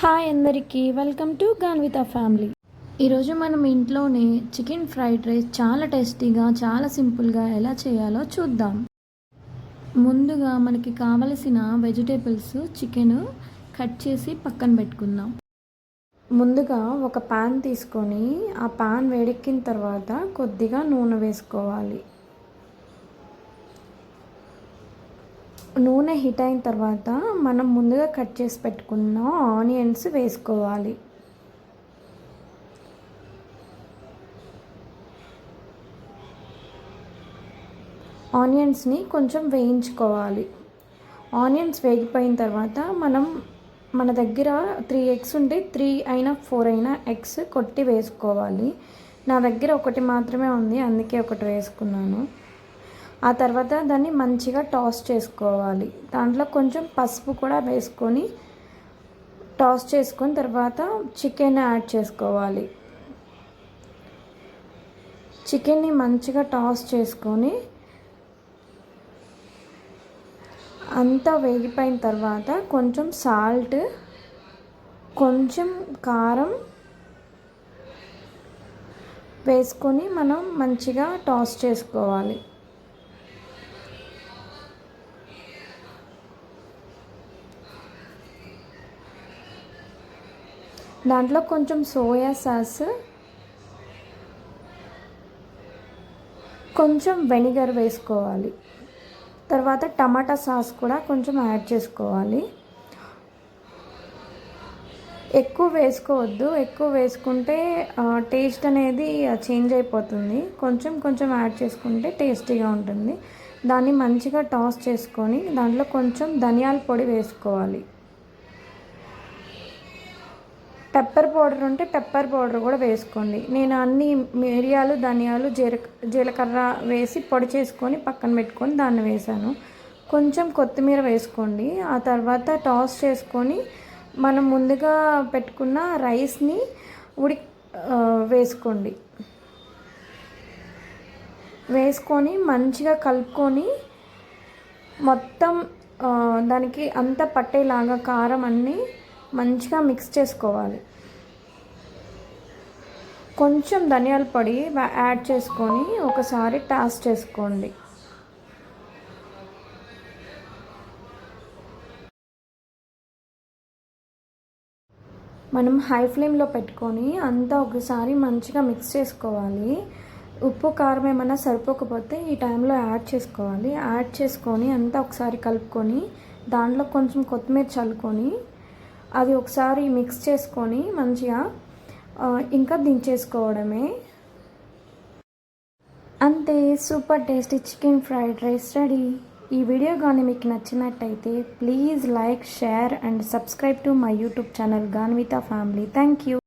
Hi అందరికీ welcome to గాన్వితా family. ఈరోజు మనం ఇంట్లోనే చికెన్ ఫ్రైడ్ రైస్ చాలా టేస్టీగా చాలా సింపుల్గా ఎలా చేయాలో చూద్దాం. ముందుగా మనకి కావలసిన వెజిటేబుల్స్ చికెన్ కట్ చేసి పక్కన పెట్టుకుందాం. ముందుగా ఒక పాన్ తీసుకొని ఆ పాన్ వేడెక్కిన తర్వాత కొద్దిగా నూనె వేసుకోవాలి. నూనె హీట్ అయిన తర్వాత మనం ముందుగా కట్ చేసి పెట్టుకున్న ఆనియన్స్ వేసుకోవాలి. ఆనియన్స్ని కొంచెం వేయించుకోవాలి. ఆనియన్స్ వేగిపోయిన తర్వాత మన దగ్గర 3 ఎగ్స్ ఉంటే 3 అయినా 4 అయినా ఎగ్స్ కొట్టి వేసుకోవాలి. నా దగ్గర ఒకటి మాత్రమే ఉంది, అందుకే ఒకటి వేసుకున్నాను. ఆ తర్వాత దాన్ని మంచిగా టాస్ చేసుకోవాలి. దాంట్లో కొంచెం పసుపు కూడా వేసుకొని టాస్ చేసుకొని తర్వాత చికెన్ యాడ్ చేసుకోవాలి. చికెన్ని మంచిగా టాస్ చేసుకొని అంతా వేగిపోయిన తర్వాత కొంచెం సాల్ట్, కొంచెం కారం వేసుకొని మనం మంచిగా టాస్ చేసుకోవాలి. దాంట్లో కొంచెం సోయా సాస్, కొంచెం వెనిగర్ వేసుకోవాలి. తర్వాత టమాటా సాస్ కూడా కొంచెం యాడ్ చేసుకోవాలి. ఎక్కువ వేసుకోవద్దు, ఎక్కువ వేసుకుంటే టేస్ట్ అనేది చేంజ్ అయిపోతుంది. కొంచెం కొంచెం యాడ్ చేసుకుంటే టేస్టీగా ఉంటుంది. దాన్ని మంచిగా టాస్ చేసుకొని దాంట్లో కొంచెం ధనియాల పొడి వేసుకోవాలి. పెప్పర్ పౌడర్ ఉంటే పెప్పర్ పౌడర్ కూడా వేసుకోండి. నేను అన్ని మిరియాలు, ధనియాలు, జీలకర్ర వేసి పొడి చేసుకొని పక్కన పెట్టుకొని దాన్ని వేసాను. కొంచెం కొత్తిమీర వేసుకోండి. ఆ తర్వాత టాస్ చేసుకొని మనం ముందుగా పెట్టుకున్న రైస్ని వేసుకోండి. వేసుకొని మంచిగా కలుపుకొని మొత్తం దానికి అంతా పట్టేలాగా కారం అన్నీ మంచిగా మిక్స్ చేసుకోవాలి. కొంచెం ధనియాల పొడి యాడ్ చేసుకొని ఒకసారి టాస్ చేసుకోండి. మనం హై ఫ్లేమ్లో పెట్టుకొని అంతా ఒకసారి మంచిగా మిక్స్ చేసుకోవాలి. ఉప్పు కారం ఏమైనా సరిపోకపోతే ఈ టైంలో యాడ్ చేసుకోవాలి. యాడ్ చేసుకొని అంతా ఒకసారి కలుపుకొని దాంట్లో కొంచెం కొత్తిమీర చల్లుకొని అది ఒకసారి మిక్స్ చేసుకొని మంచిగా ఇంకా దించేసుకోవడమే. అంతే, super tasty chicken fried rice ready. ఈ వీడియో కానీ మీకు నచ్చినట్టయితే please like, share and subscribe to my YouTube channel Ganvitha family. Thank you.